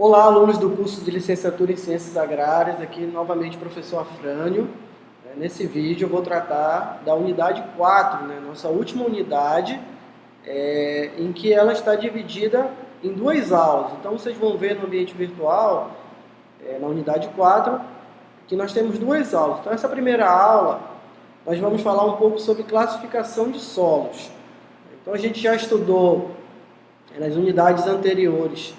Olá, alunos do curso de Licenciatura em Ciências Agrárias, aqui novamente o professor Afrânio. Nesse vídeo eu vou tratar da unidade 4, nossa última unidade, em que ela está dividida em duas aulas. Então vocês vão ver no ambiente virtual, na unidade 4, que nós temos duas aulas. Então essa primeira aula, nós vamos falar um pouco sobre classificação de solos. Então a gente já estudou nas unidades anteriores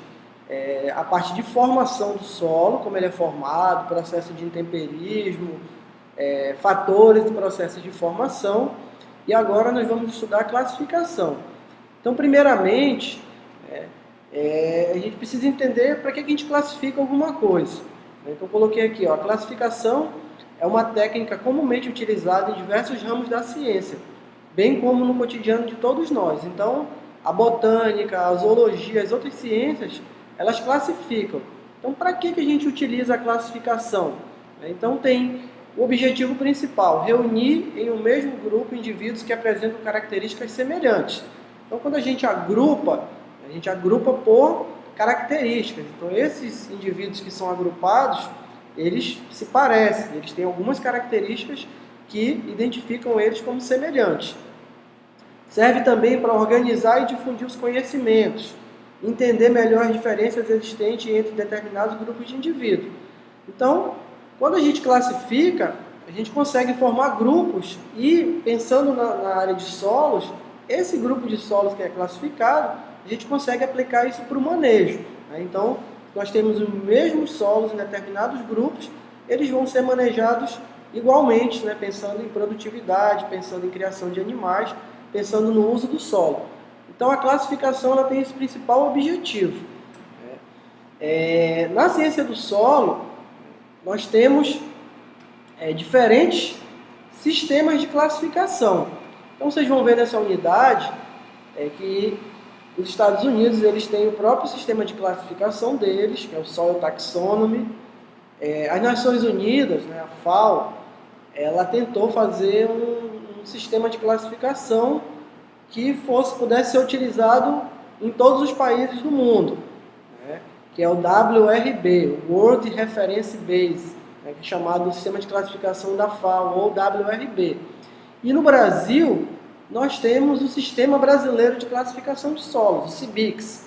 a parte de formação do solo, como ele é formado, processo de intemperismo, fatores do processo de formação, e agora nós vamos estudar a classificação. Então, primeiramente, a gente precisa entender para que a gente classifica alguma coisa. Então, eu coloquei aqui, a classificação é uma técnica comumente utilizada em diversos ramos da ciência, bem como no cotidiano de todos nós. Então, a botânica, a zoologia, as outras ciências, elas classificam. Então, para que a gente utiliza a classificação? Então, tem o objetivo principal, reunir em um mesmo grupo indivíduos que apresentam características semelhantes. Então, quando a gente agrupa por características. Então, esses indivíduos que são agrupados, eles se parecem, eles têm algumas características que identificam eles como semelhantes. Serve também para organizar e difundir os conhecimentos, entender melhor as diferenças existentes entre determinados grupos de indivíduos. Então, quando a gente classifica, a gente consegue formar grupos e, pensando na área de solos, esse grupo de solos que é classificado, a gente consegue aplicar isso para o manejo. Então, nós temos os mesmos solos em determinados grupos, eles vão ser manejados igualmente, pensando em produtividade, pensando em criação de animais, pensando no uso do solo. Então, a classificação ela tem esse principal objetivo. Na ciência do solo, nós temos diferentes sistemas de classificação. Então, vocês vão ver nessa unidade que os Estados Unidos eles têm o próprio sistema de classificação deles, que é o Soil Taxonomy. As Nações Unidas, a FAO, ela tentou fazer um sistema de classificação que pudesse ser utilizado em todos os países do mundo, que é o WRB, o World Reference Base, que é chamado Sistema de Classificação da FAO, ou WRB. E no Brasil, nós temos o Sistema Brasileiro de Classificação de Solos, o SIBICS.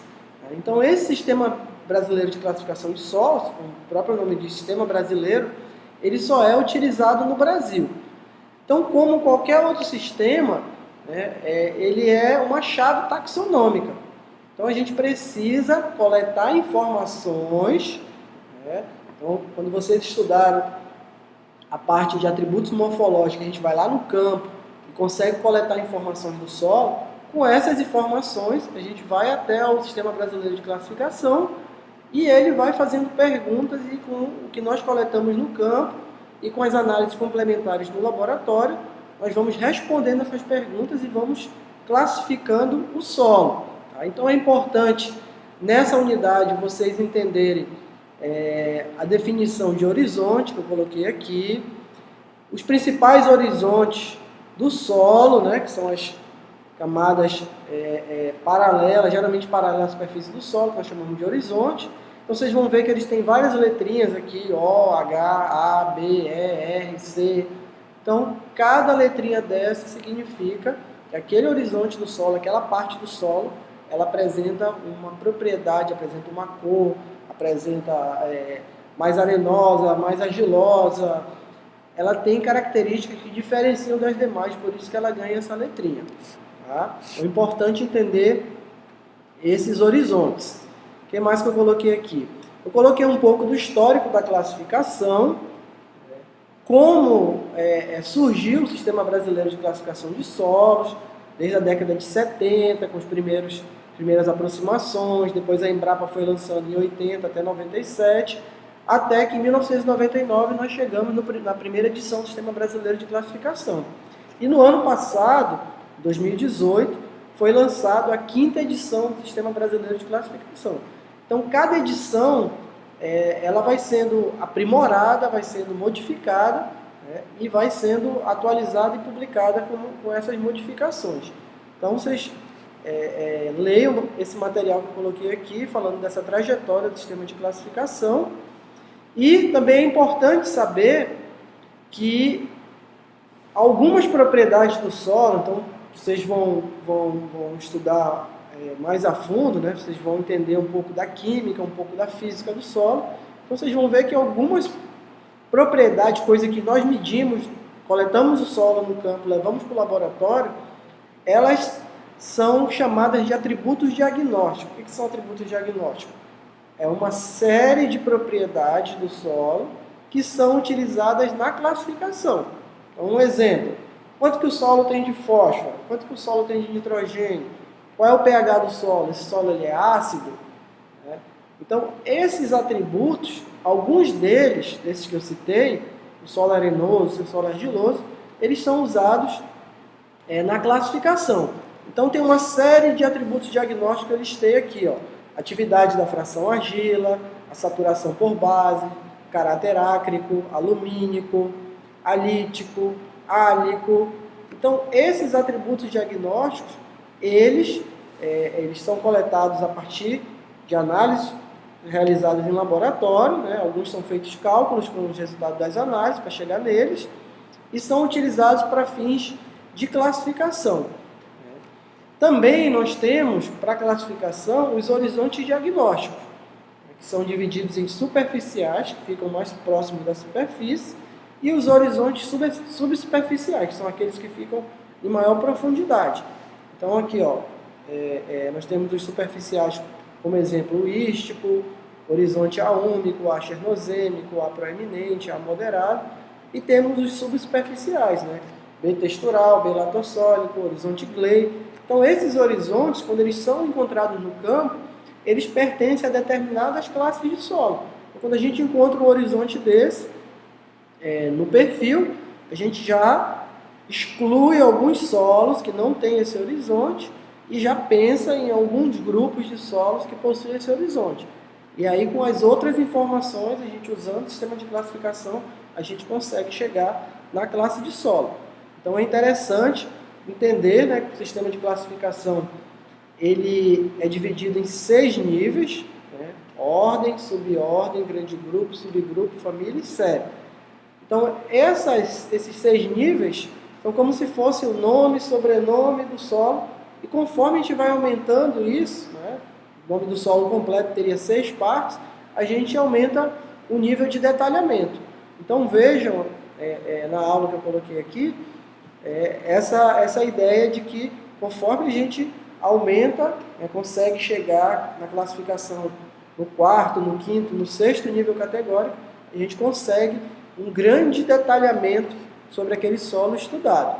Então, esse Sistema Brasileiro de Classificação de Solos, com o próprio nome de Sistema Brasileiro, ele só é utilizado no Brasil. Então, como qualquer outro sistema, ele é uma chave taxonômica. Então, a gente precisa coletar informações. Então, quando vocês estudaram a parte de atributos morfológicos, a gente vai lá no campo e consegue coletar informações do solo. Com essas informações, a gente vai até o Sistema Brasileiro de Classificação e ele vai fazendo perguntas, e com o que nós coletamos no campo e com as análises complementares no laboratório, nós vamos respondendo essas perguntas e vamos classificando o solo. Então é importante, nessa unidade, vocês entenderem a definição de horizonte, que eu coloquei aqui, os principais horizontes do solo, que são as camadas paralelas, geralmente paralelas à superfície do solo, que nós chamamos de horizonte. Então vocês vão ver que eles têm várias letrinhas aqui, O, H, A, B, E, R, C. Então, cada letrinha dessa significa que aquele horizonte do solo, aquela parte do solo, ela apresenta uma propriedade, apresenta uma cor, apresenta mais arenosa, mais argilosa. Ela tem características que diferenciam das demais, por isso que ela ganha essa letrinha. É importante entender esses horizontes. O que mais que eu coloquei aqui? Eu coloquei um pouco do histórico da classificação, como surgiu o Sistema Brasileiro de Classificação de Solos, desde a década de 70, com as primeiras aproximações, depois a Embrapa foi lançando em 80 até 97, até que em 1999 nós chegamos na primeira edição do Sistema Brasileiro de Classificação. E no ano passado, 2018, foi lançado a 5ª edição do Sistema Brasileiro de Classificação. Então, cada edição ela vai sendo aprimorada, vai sendo modificada, e vai sendo atualizada e publicada com essas modificações. Então, vocês leiam esse material que eu coloquei aqui, falando dessa trajetória do sistema de classificação. E também é importante saber que algumas propriedades do solo, então vocês vão estudar mais a fundo, né? Vocês vão entender um pouco da química, um pouco da física do solo. Então vocês vão ver que algumas propriedades, coisas que nós medimos, coletamos o solo no campo, levamos para o laboratório, elas são chamadas de atributos diagnósticos. O que são atributos diagnósticos? É uma série de propriedades do solo que são utilizadas na classificação. Então, um exemplo: quanto que o solo tem de fósforo? Quanto que o solo tem de nitrogênio? Qual é o pH do solo? Esse solo ele é ácido? Então, esses atributos, alguns deles, desses que eu citei, o solo arenoso, o solo argiloso, eles são usados na classificação. Então, tem uma série de atributos diagnósticos que eu listei aqui, ó. Atividade da fração argila, a saturação por base, caráter ácrico, alumínico, alítico, álico. Então, esses atributos diagnósticos, eles são coletados a partir de análises realizadas em laboratório, né? Alguns são feitos cálculos com os resultados das análises para chegar neles, e são utilizados para fins de classificação. Também nós temos, para classificação, os horizontes diagnósticos, que são divididos em superficiais, que ficam mais próximos da superfície, e os horizontes subsuperficiais, que são aqueles que ficam em maior profundidade. Então aqui, ó, nós temos os superficiais, como exemplo, o ístico, horizonte aúmico, A chernozêmico, A proeminente, A moderado, e temos os subsuperficiais, né? B textural, B latossólico, horizonte Gley. Então esses horizontes, quando eles são encontrados no campo, eles pertencem a determinadas classes de solo. Então, quando a gente encontra um horizonte desse no perfil, a gente já exclui alguns solos que não têm esse horizonte e já pensa em alguns grupos de solos que possuem esse horizonte. E aí, com as outras informações, a gente usando o sistema de classificação, a gente consegue chegar na classe de solo. Então é interessante entender, né, que o sistema de classificação ele é dividido em 6 níveis, né? Ordem, subordem, grande grupo, subgrupo, família e série. Então esses 6 níveis são como se fosse o nome, sobrenome do solo, e conforme a gente vai aumentando isso, né, o nome do solo completo teria 6 partes, a gente aumenta o nível de detalhamento. Então vejam, na aula que eu coloquei aqui, essa ideia de que conforme a gente aumenta, consegue chegar na classificação no 4º, no 5º, no 6º nível categórico, a gente consegue um grande detalhamento sobre aquele solo estudado.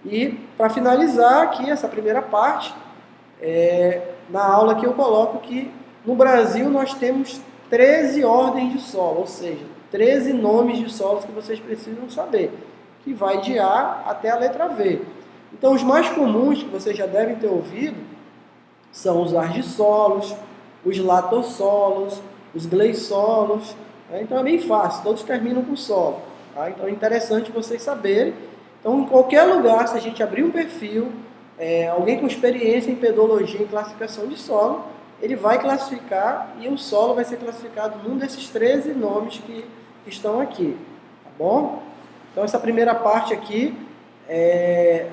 E para finalizar aqui essa primeira parte, na aula que eu coloco que no Brasil nós temos 13 ordens de solo, ou seja, 13 nomes de solos que vocês precisam saber, que vai de A até a letra V. Então, os mais comuns que vocês já devem ter ouvido são os argissolos, os latossolos, os gleissolos. Então, é bem fácil, todos terminam com solo. Tá? Então, é interessante vocês saberem. Então, em qualquer lugar, se a gente abrir um perfil, alguém com experiência em pedologia e classificação de solo, ele vai classificar e o solo vai ser classificado num desses 13 nomes que estão aqui. Tá bom? Então, essa primeira parte aqui,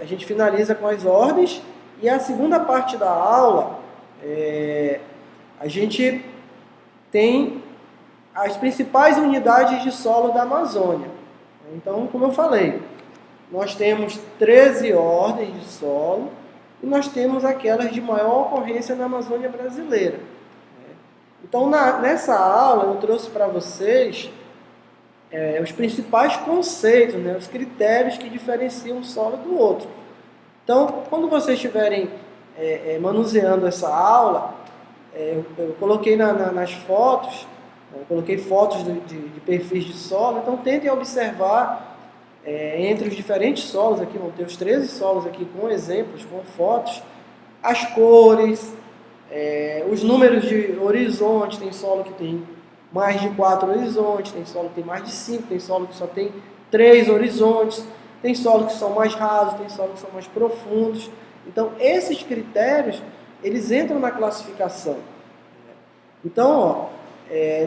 a gente finaliza com as ordens, e a segunda parte da aula, a gente tem as principais unidades de solo da Amazônia. Então, como eu falei, nós temos 13 ordens de solo, e nós temos aquelas de maior ocorrência na Amazônia brasileira. Então, nessa aula, eu trouxe para vocês os principais conceitos, né, os critérios que diferenciam um solo do outro. Então, quando vocês estiverem manuseando essa aula, eu coloquei nas fotos, eu coloquei fotos de perfis de solo, então tentem observar entre os diferentes solos, aqui vão ter os 13 solos aqui com exemplos, com fotos, as cores, os números de horizonte. Tem solo que tem mais de 4 horizontes, tem solo que tem mais de 5, tem solo que só tem 3 horizontes, tem solo que são mais rasos, tem solo que são mais profundos. Então, esses critérios, eles entram na classificação. Então, ó,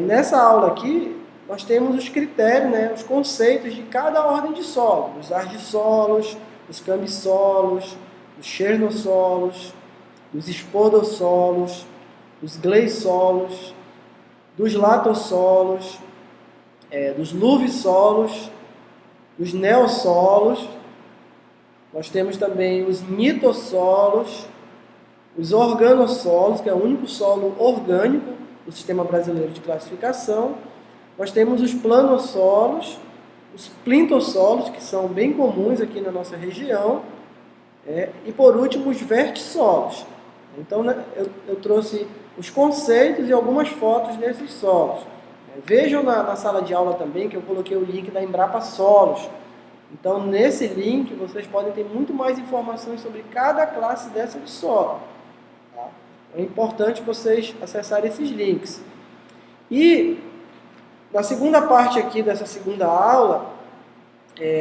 nessa aula aqui, nós temos os critérios, né, os conceitos de cada ordem de solo. Os argissolos, os cambissolos, os chernossolos, os espodossolos, os gleissolos, dos latossolos, dos luvissolos, os neossolos. Nós temos também os nitossolos, os organossolos, que é o único solo orgânico do Sistema Brasileiro de Classificação. Nós temos os planossolos, os plintossolos, que são bem comuns aqui na nossa região, e por último os vertissolos. Então, né, eu trouxe os conceitos e algumas fotos desses solos. Vejam na sala de aula também que eu coloquei o link da Embrapa Solos. Então, nesse link, vocês podem ter muito mais informações sobre cada classe dessa de solo. Tá? É importante vocês acessarem esses links. E, na segunda parte aqui dessa segunda aula,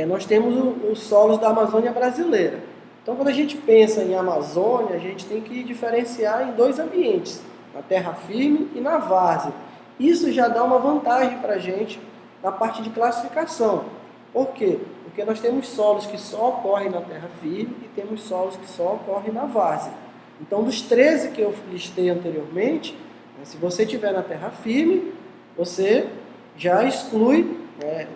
nós temos os solos da Amazônia brasileira. Então, quando a gente pensa em Amazônia, a gente tem que diferenciar em dois ambientes, na terra firme e na várzea. Isso já dá uma vantagem para a gente na parte de classificação. Por quê? Porque nós temos solos que só ocorrem na terra firme e temos solos que só ocorrem na várzea. Então, dos 13 que eu listei anteriormente, se você estiver na terra firme, você já exclui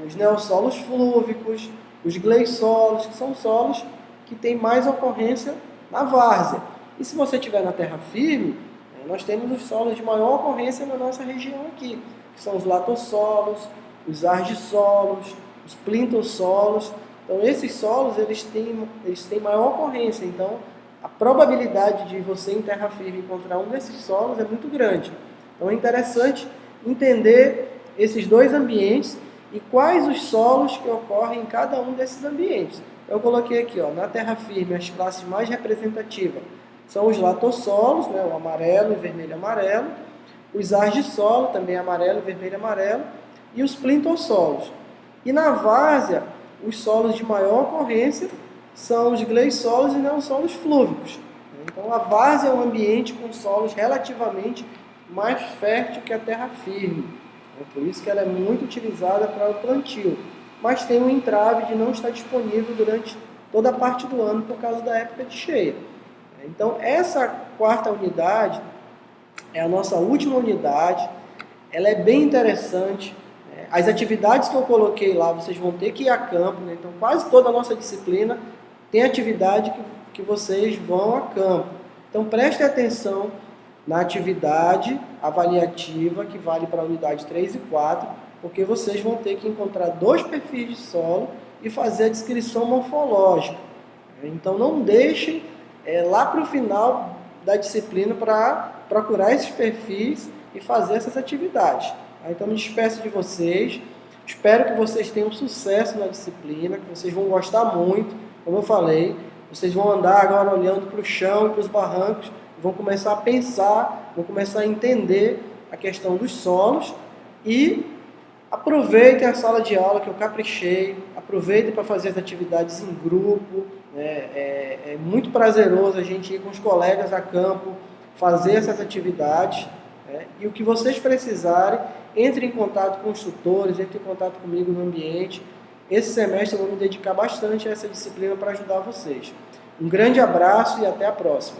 os neossolos flúvicos, os gleissolos, que são solos que têm mais ocorrência na várzea. E se você estiver na terra firme, nós temos os solos de maior ocorrência na nossa região aqui, que são os latossolos, os argissolos, os plintossolos. Então, esses solos eles têm maior ocorrência. Então, a probabilidade de você em terra firme encontrar um desses solos é muito grande. Então, é interessante entender esses dois ambientes e quais os solos que ocorrem em cada um desses ambientes. Eu coloquei aqui, ó, na terra firme, as classes mais representativas são os latossolos, né, o amarelo e vermelho amarelo, os argissolos, também amarelo, vermelho amarelo, e os plintossolos. E na várzea, os solos de maior ocorrência são os gleissolos e neossolos flúvicos. Então a várzea é um ambiente com solos relativamente mais fértil que a terra firme. Por isso que ela é muito utilizada para o plantio. Mas tem um entrave de não estar disponível durante toda a parte do ano por causa da época de cheia. Então, essa quarta unidade é a nossa última unidade. Ela é bem interessante. As atividades que eu coloquei lá, vocês vão ter que ir a campo. Né? Então, quase toda a nossa disciplina tem atividade que vocês vão a campo. Então, prestem atenção na atividade avaliativa, que vale para a unidade 3 e 4, porque vocês vão ter que encontrar 2 perfis de solo e fazer a descrição morfológica. Então, não deixem lá para o final da disciplina para procurar esses perfis e fazer essas atividades. Então, me despeço de vocês. Espero que vocês tenham sucesso na disciplina, que vocês vão gostar muito. Como eu falei, vocês vão andar agora olhando para o chão e para os barrancos, vão começar a pensar, vão começar a entender a questão dos solos e aproveitem a sala de aula que eu caprichei, aproveitem para fazer as atividades em grupo. É muito prazeroso a gente ir com os colegas a campo, fazer essas atividades. E o que vocês precisarem, entre em contato com os tutores, entre em contato comigo no ambiente. Esse semestre eu vou me dedicar bastante a essa disciplina para ajudar vocês. Um grande abraço e até a próxima.